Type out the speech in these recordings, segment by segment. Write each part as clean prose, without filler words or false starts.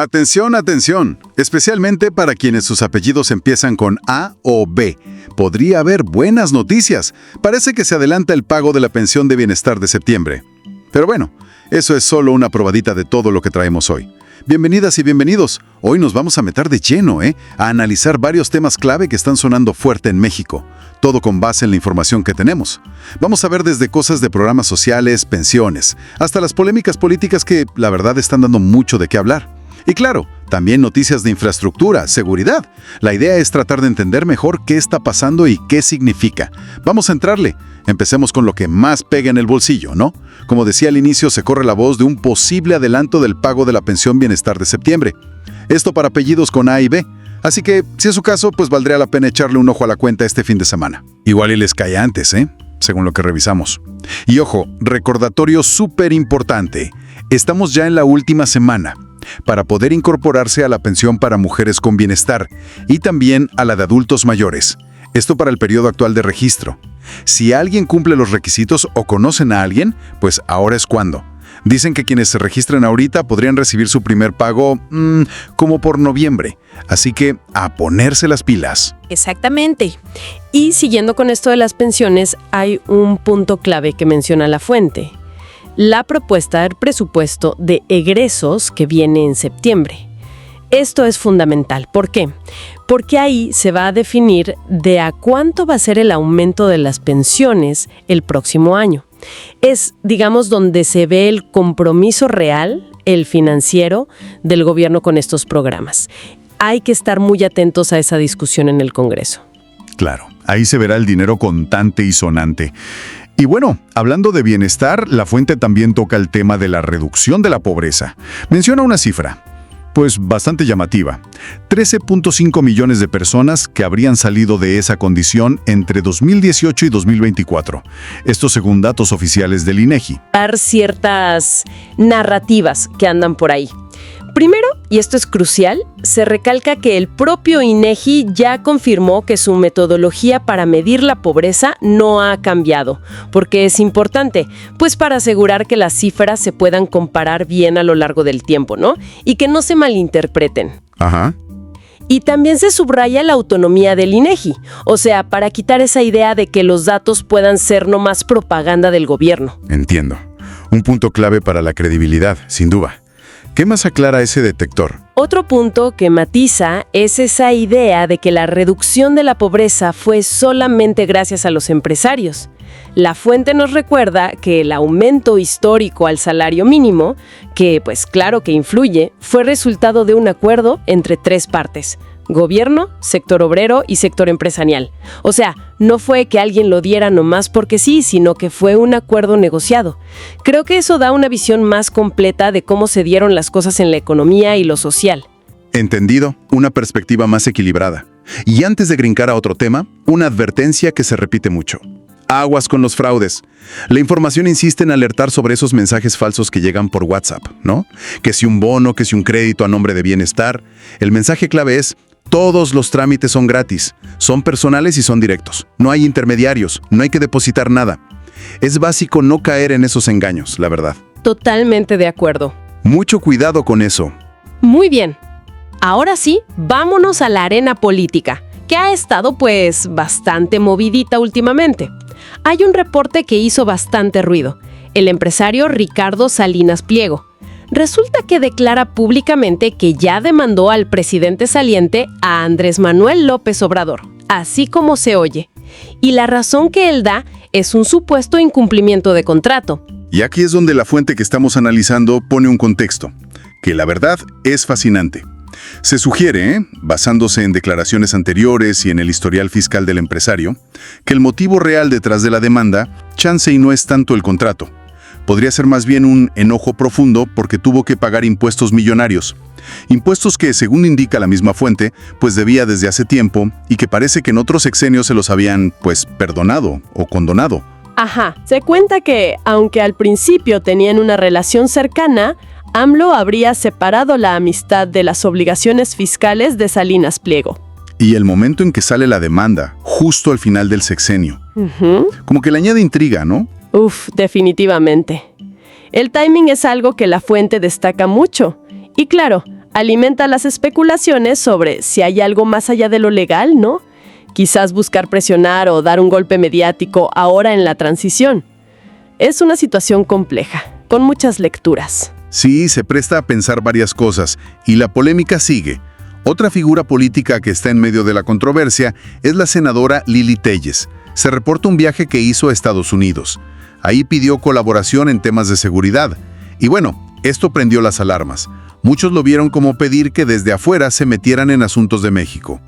Atención, atención, especialmente para quienes sus apellidos empiezan con A o B. Podría haber buenas noticias. Parece que se adelanta el pago de la pensión de bienestar de septiembre. Pero bueno, eso es solo una probadita de todo lo que traemos hoy. Bienvenidas y bienvenidos. Hoy nos vamos a meter de lleno, a analizar varios temas clave que están sonando fuerte en México. Todo con base en la información que tenemos. Vamos a ver desde cosas de programas sociales, pensiones, hasta las polémicas políticas que, la verdad, están dando mucho de qué hablar. Y claro, también noticias de infraestructura, seguridad. La idea es tratar de entender mejor qué está pasando y qué significa. Vamos a entrarle. Empecemos con lo que más pega en el bolsillo, ¿no? Como decía al inicio, se corre la voz de un posible adelanto del pago de la pensión bienestar de septiembre. Esto para apellidos con A y B. Así que, si es su caso, pues valdría la pena echarle un ojo a la cuenta este fin de semana. Igual y les cae antes, según lo que revisamos. Y ojo, recordatorio súper importante. Estamos ya en la última semana para poder incorporarse a la pensión para mujeres con bienestar y también a la de adultos mayores. Esto para el periodo actual de registro. Si alguien cumple los requisitos o conocen a alguien, pues ahora es cuando. Dicen que quienes se registren ahorita podrían recibir su primer pago como por noviembre. Así que a ponerse las pilas. Exactamente. Y siguiendo con esto de las pensiones, hay un punto clave que menciona la fuente. La propuesta del presupuesto de egresos que viene en septiembre. Esto es fundamental. ¿Por qué? Porque ahí se va a definir de a cuánto va a ser el aumento de las pensiones el próximo año. Es, digamos, donde se ve el compromiso real, el financiero, del gobierno con estos programas. Hay que estar muy atentos a esa discusión en el Congreso. Claro, ahí se verá el dinero contante y sonante. Y bueno, hablando de bienestar, la fuente también toca el tema de la reducción de la pobreza. Menciona una cifra, pues bastante llamativa. 13.5 millones de personas que habrían salido de esa condición entre 2018 y 2024. Esto según datos oficiales del INEGI. Dar ciertas narrativas que andan por ahí. Primero, y esto es crucial, se recalca que el propio INEGI ya confirmó que su metodología para medir la pobreza no ha cambiado, porque es importante, pues para asegurar que las cifras se puedan comparar bien a lo largo del tiempo, ¿no? Y que no se malinterpreten. Ajá. Y también se subraya la autonomía del INEGI, o sea, para quitar esa idea de que los datos puedan ser nomás propaganda del gobierno. Entiendo. Un punto clave para la credibilidad, sin duda. ¿Qué más aclara ese detector? Otro punto que matiza es esa idea de que la reducción de la pobreza fue solamente gracias a los empresarios. La fuente nos recuerda que el aumento histórico al salario mínimo, que pues claro que influye, fue resultado de un acuerdo entre tres partes: gobierno, sector obrero y sector empresarial. O sea, no fue que alguien lo diera nomás porque sí, sino que fue un acuerdo negociado. Creo que eso da una visión más completa de cómo se dieron las cosas en la economía y lo social. Entendido, una perspectiva más equilibrada. Y antes de brincar a otro tema, una advertencia que se repite mucho. Aguas con los fraudes. La información insiste en alertar sobre esos mensajes falsos que llegan por WhatsApp, ¿no? Que si un bono, que si un crédito a nombre de bienestar. El mensaje clave es: todos los trámites son gratis, son personales y son directos. No hay intermediarios, no hay que depositar nada. Es básico no caer en esos engaños, la verdad. Totalmente de acuerdo. Mucho cuidado con eso. Muy bien. Ahora sí, vámonos a la arena política, que ha estado pues bastante movidita últimamente. Hay un reporte que hizo bastante ruido. El empresario Ricardo Salinas Pliego. Resulta que declara públicamente que ya demandó al presidente saliente, a Andrés Manuel López Obrador, así como se oye. Y la razón que él da es un supuesto incumplimiento de contrato. Y aquí es donde la fuente que estamos analizando pone un contexto, que la verdad es fascinante. Se sugiere, basándose en declaraciones anteriores y en el historial fiscal del empresario, que el motivo real detrás de la demanda, chance y no es tanto el contrato. Podría ser más bien un enojo profundo porque tuvo que pagar impuestos millonarios. Impuestos que, según indica la misma fuente, pues debía desde hace tiempo y que parece que en otros sexenios se los habían, pues, perdonado o condonado. Ajá, se cuenta que, aunque al principio tenían una relación cercana, AMLO habría separado la amistad de las obligaciones fiscales de Salinas Pliego. Y el momento en que sale la demanda, justo al final del sexenio. Como que le añade intriga, ¿no? Definitivamente. El timing es algo que la fuente destaca mucho. Y claro, alimenta las especulaciones sobre si hay algo más allá de lo legal, ¿no? Quizás buscar presionar o dar un golpe mediático ahora en la transición. Es una situación compleja, con muchas lecturas. Sí, se presta a pensar varias cosas, y la polémica sigue. Otra figura política que está en medio de la controversia es la senadora Lili Téllez. Se reporta un viaje que hizo a Estados Unidos. Ahí pidió colaboración en temas de seguridad. Y bueno, esto prendió las alarmas. Muchos lo vieron como pedir que desde afuera se metieran en asuntos de México.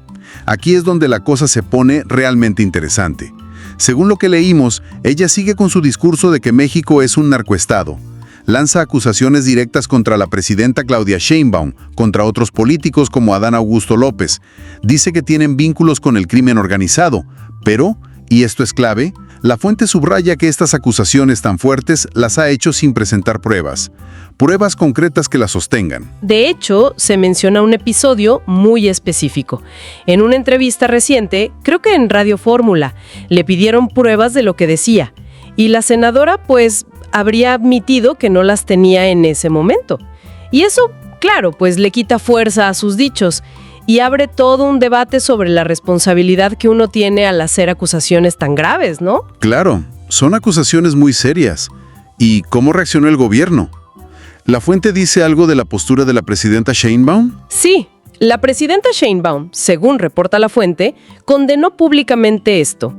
Aquí es donde la cosa se pone realmente interesante. Según lo que leímos, ella sigue con su discurso de que México es un narcoestado. Lanza acusaciones directas contra la presidenta Claudia Sheinbaum, contra otros políticos como Adán Augusto López. Dice que tienen vínculos con el crimen organizado, pero, y esto es clave, la fuente subraya que estas acusaciones tan fuertes las ha hecho sin presentar pruebas concretas que las sostengan. De hecho, se menciona un episodio muy específico. En una entrevista reciente, creo que en Radio Fórmula, le pidieron pruebas de lo que decía. Y la senadora, pues, habría admitido que no las tenía en ese momento. Y eso, claro, pues le quita fuerza a sus dichos y abre todo un debate sobre la responsabilidad que uno tiene al hacer acusaciones tan graves, ¿no? Claro, son acusaciones muy serias. ¿Y cómo reaccionó el gobierno? ¿La fuente dice algo de la postura de la presidenta Sheinbaum? Sí, la presidenta Sheinbaum, según reporta la fuente, condenó públicamente esto.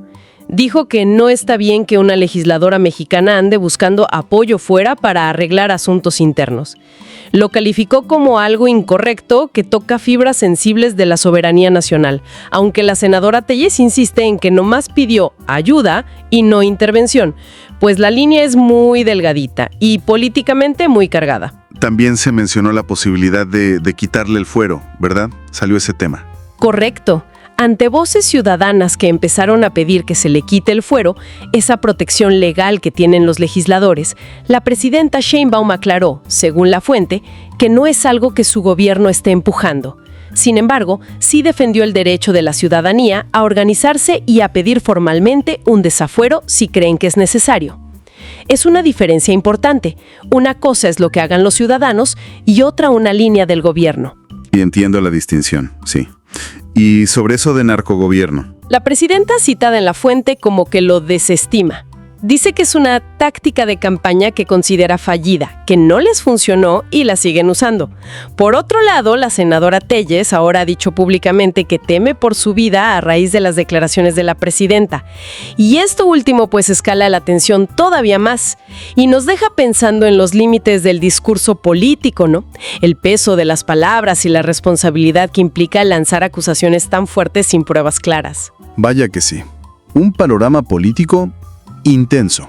Dijo que no está bien que una legisladora mexicana ande buscando apoyo fuera para arreglar asuntos internos. Lo calificó como algo incorrecto que toca fibras sensibles de la soberanía nacional, aunque la senadora Téllez insiste en que nomás pidió ayuda y no intervención, pues la línea es muy delgadita y políticamente muy cargada. También se mencionó la posibilidad de quitarle el fuero, ¿verdad? Salió ese tema. Correcto. Ante voces ciudadanas que empezaron a pedir que se le quite el fuero, esa protección legal que tienen los legisladores, la presidenta Sheinbaum aclaró, según la fuente, que no es algo que su gobierno esté empujando. Sin embargo, sí defendió el derecho de la ciudadanía a organizarse y a pedir formalmente un desafuero si creen que es necesario. Es una diferencia importante. Una cosa es lo que hagan los ciudadanos y otra una línea del gobierno. Y entiendo la distinción, sí. Y sobre eso de narcogobierno. La presidenta citada en la fuente como que lo desestima. Dice que es una táctica de campaña que considera fallida, que no les funcionó y la siguen usando. Por otro lado, la senadora Téllez ahora ha dicho públicamente que teme por su vida a raíz de las declaraciones de la presidenta. Y esto último pues escala la tensión todavía más y nos deja pensando en los límites del discurso político, ¿no? El peso de las palabras y la responsabilidad que implica lanzar acusaciones tan fuertes sin pruebas claras. Vaya que sí. Un panorama político intenso.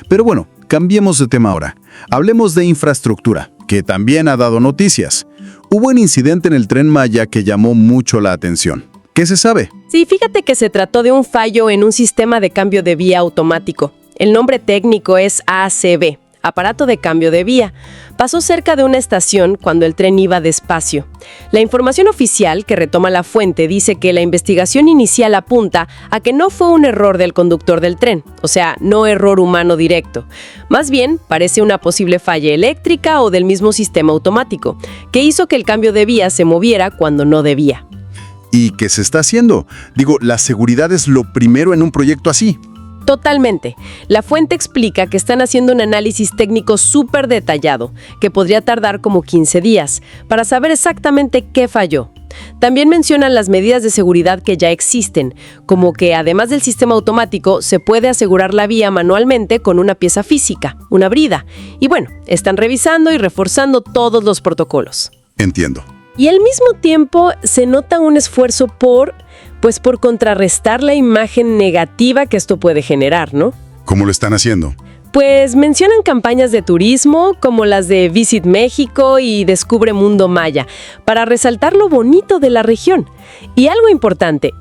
Pero bueno, cambiemos de tema ahora. Hablemos de infraestructura, que también ha dado noticias. Hubo un incidente en el Tren Maya que llamó mucho la atención. ¿Qué se sabe? Sí, fíjate que se trató de un fallo en un sistema de cambio de vía automático. El nombre técnico es ACV, aparato de cambio de vía. Pasó cerca de una estación cuando el tren iba despacio. La información oficial que retoma la fuente dice que la investigación inicial apunta a que no fue un error del conductor del tren, o sea, no error humano directo. Más bien, parece una posible falla eléctrica o del mismo sistema automático, que hizo que el cambio de vía se moviera cuando no debía. ¿Y qué se está haciendo? Digo, la seguridad es lo primero en un proyecto así. Totalmente. La fuente explica que están haciendo un análisis técnico súper detallado, que podría tardar como 15 días, para saber exactamente qué falló. También mencionan las medidas de seguridad que ya existen, como que además del sistema automático, se puede asegurar la vía manualmente con una pieza física, una brida. Y bueno, están revisando y reforzando todos los protocolos. Entiendo. Y al mismo tiempo se nota un esfuerzo por contrarrestar la imagen negativa que esto puede generar, ¿no? ¿Cómo lo están haciendo? Pues mencionan campañas de turismo como las de Visit México y Descubre Mundo Maya, para resaltar lo bonito de la región. Y algo importante,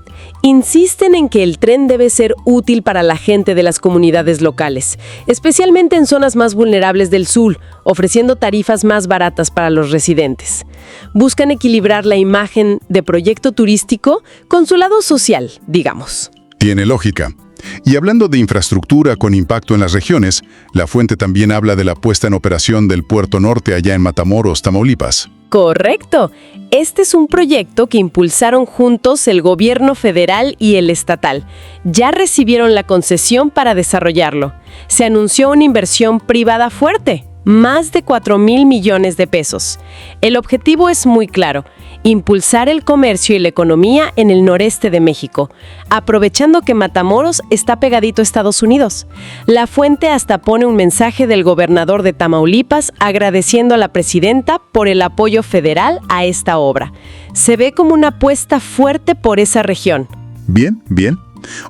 insisten en que el tren debe ser útil para la gente de las comunidades locales, especialmente en zonas más vulnerables del sur, ofreciendo tarifas más baratas para los residentes. Buscan equilibrar la imagen de proyecto turístico con su lado social, digamos. Tiene lógica. Y hablando de infraestructura con impacto en las regiones, la fuente también habla de la puesta en operación del Puerto Norte allá en Matamoros, Tamaulipas. Correcto. Este es un proyecto que impulsaron juntos el gobierno federal y el estatal. Ya recibieron la concesión para desarrollarlo. Se anunció una inversión privada fuerte, más de 4,000 millones de pesos. El objetivo es muy claro: impulsar el comercio y la economía en el noreste de México, aprovechando que Matamoros está pegadito a Estados Unidos. La fuente hasta pone un mensaje del gobernador de Tamaulipas agradeciendo a la presidenta por el apoyo federal a esta obra. Se ve como una apuesta fuerte por esa región. Bien, bien.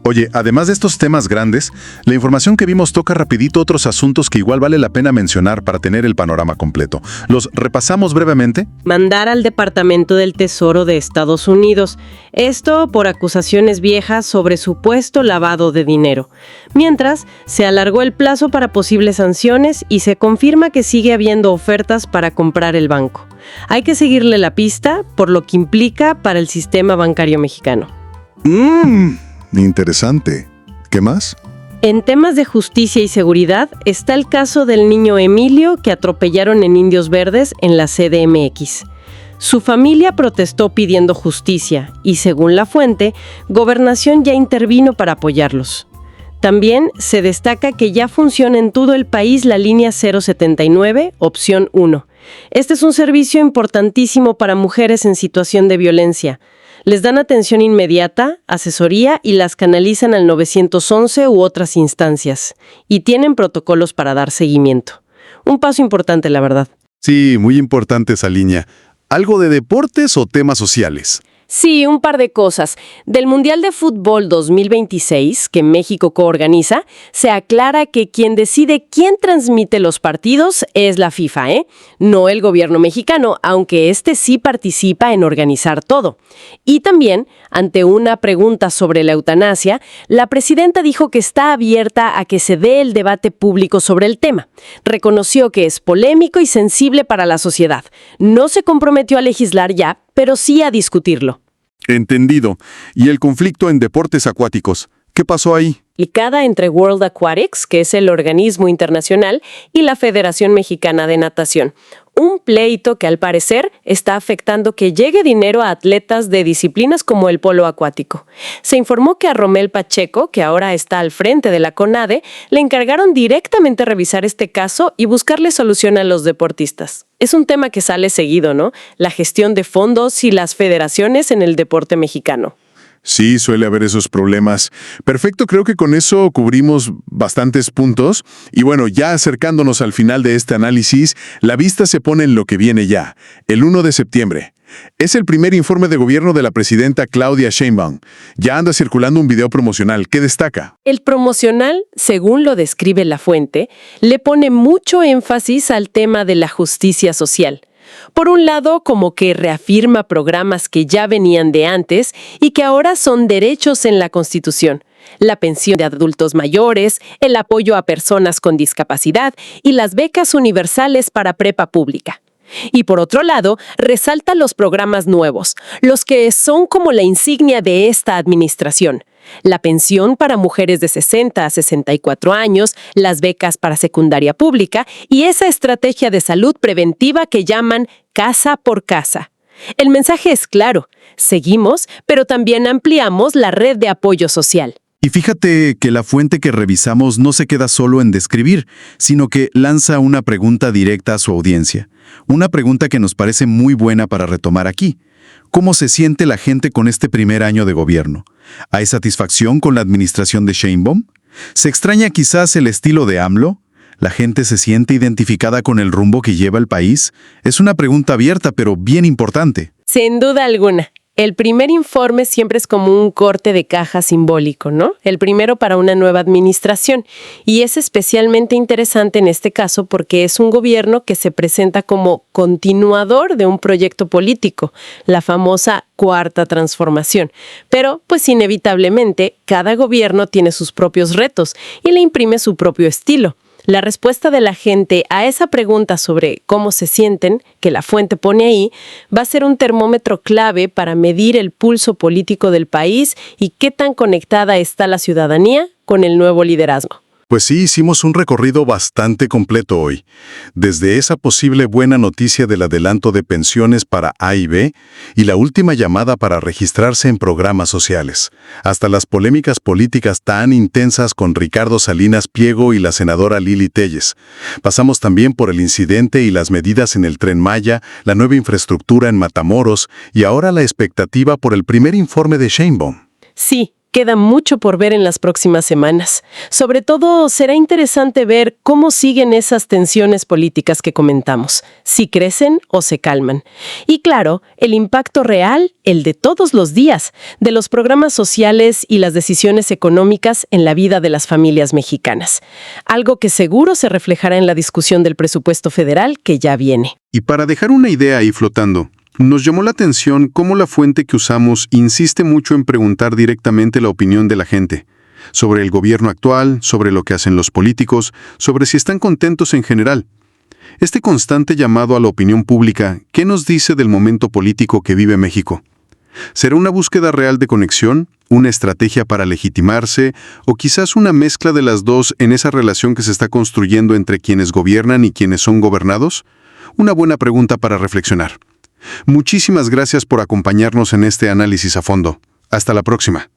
Oye, además de estos temas grandes, la información que vimos toca rapidito otros asuntos que igual vale la pena mencionar para tener el panorama completo. ¿Los repasamos brevemente? Mandar al Departamento del Tesoro de Estados Unidos. Esto por acusaciones viejas sobre supuesto lavado de dinero. Mientras, se alargó el plazo para posibles sanciones y se confirma que sigue habiendo ofertas para comprar el banco. Hay que seguirle la pista por lo que implica para el sistema bancario mexicano. Interesante. ¿Qué más? En temas de justicia y seguridad está el caso del niño Emilio que atropellaron en Indios Verdes en la CDMX. Su familia protestó pidiendo justicia y, según la fuente, Gobernación ya intervino para apoyarlos. También se destaca que ya funciona en todo el país la línea 079, opción 1. Este es un servicio importantísimo para mujeres en situación de violencia. Les dan atención inmediata, asesoría y las canalizan al 911 u otras instancias. Y tienen protocolos para dar seguimiento. Un paso importante, la verdad. Sí, muy importante esa línea. ¿Algo de deportes o temas sociales? Sí, un par de cosas. Del Mundial de Fútbol 2026, que México coorganiza, se aclara que quien decide quién transmite los partidos es la FIFA, no el gobierno mexicano, aunque este sí participa en organizar todo. Y también, ante una pregunta sobre la eutanasia, la presidenta dijo que está abierta a que se dé el debate público sobre el tema. Reconoció que es polémico y sensible para la sociedad. No se comprometió a legislar ya, pero sí a discutirlo. Entendido. ¿Y el conflicto en deportes acuáticos? ¿Qué pasó ahí? Implicada entre World Aquatics, que es el organismo internacional, y la Federación Mexicana de Natación. Un pleito que al parecer está afectando que llegue dinero a atletas de disciplinas como el polo acuático. Se informó que a Romel Pacheco, que ahora está al frente de la CONADE, le encargaron directamente revisar este caso y buscarle solución a los deportistas. Es un tema que sale seguido, ¿no? La gestión de fondos y las federaciones en el deporte mexicano. Sí, suele haber esos problemas. Perfecto, creo que con eso cubrimos bastantes puntos. Y bueno, ya acercándonos al final de este análisis, la vista se pone en lo que viene ya, el 1 de septiembre. Es el primer informe de gobierno de la presidenta Claudia Sheinbaum. Ya anda circulando un video promocional. ¿Qué destaca? El promocional, según lo describe la fuente, le pone mucho énfasis al tema de la justicia social. Por un lado, como que reafirma programas que ya venían de antes y que ahora son derechos en la Constitución. La pensión de adultos mayores, el apoyo a personas con discapacidad y las becas universales para prepa pública. Y por otro lado, resalta los programas nuevos, los que son como la insignia de esta administración. La pensión para mujeres de 60 a 64 años, las becas para secundaria pública y esa estrategia de salud preventiva que llaman Casa por Casa. El mensaje es claro: seguimos, pero también ampliamos la red de apoyo social. Y fíjate que la fuente que revisamos no se queda solo en describir, sino que lanza una pregunta directa a su audiencia. Una pregunta que nos parece muy buena para retomar aquí. ¿Cómo se siente la gente con este primer año de gobierno? ¿Hay satisfacción con la administración de Sheinbaum? ¿Se extraña quizás el estilo de AMLO? ¿La gente se siente identificada con el rumbo que lleva el país? Es una pregunta abierta, pero bien importante. Sin duda alguna. El primer informe siempre es como un corte de caja simbólico, ¿no? El primero para una nueva administración. Y es especialmente interesante en este caso porque es un gobierno que se presenta como continuador de un proyecto político, la famosa Cuarta Transformación. Pero, pues inevitablemente, cada gobierno tiene sus propios retos y le imprime su propio estilo. La respuesta de la gente a esa pregunta sobre cómo se sienten, que la fuente pone ahí, va a ser un termómetro clave para medir el pulso político del país y qué tan conectada está la ciudadanía con el nuevo liderazgo. Pues sí, hicimos un recorrido bastante completo hoy. Desde esa posible buena noticia del adelanto de pensiones para A y B y la última llamada para registrarse en programas sociales, hasta las polémicas políticas tan intensas con Ricardo Salinas Pliego y la senadora Lili Téllez. Pasamos también por el incidente y las medidas en el Tren Maya, la nueva infraestructura en Matamoros y ahora la expectativa por el primer informe de Sheinbaum. Sí, queda mucho por ver en las próximas semanas. Sobre todo, será interesante ver cómo siguen esas tensiones políticas que comentamos, si crecen o se calman. Y claro, el impacto real, el de todos los días, de los programas sociales y las decisiones económicas en la vida de las familias mexicanas. Algo que seguro se reflejará en la discusión del presupuesto federal que ya viene. Y para dejar una idea ahí flotando, nos llamó la atención cómo la fuente que usamos insiste mucho en preguntar directamente la opinión de la gente, sobre el gobierno actual, sobre lo que hacen los políticos, sobre si están contentos en general. Este constante llamado a la opinión pública, ¿qué nos dice del momento político que vive México? ¿Será una búsqueda real de conexión, una estrategia para legitimarse, o quizás una mezcla de las dos en esa relación que se está construyendo entre quienes gobiernan y quienes son gobernados? Una buena pregunta para reflexionar. Muchísimas gracias por acompañarnos en este análisis a fondo. Hasta la próxima.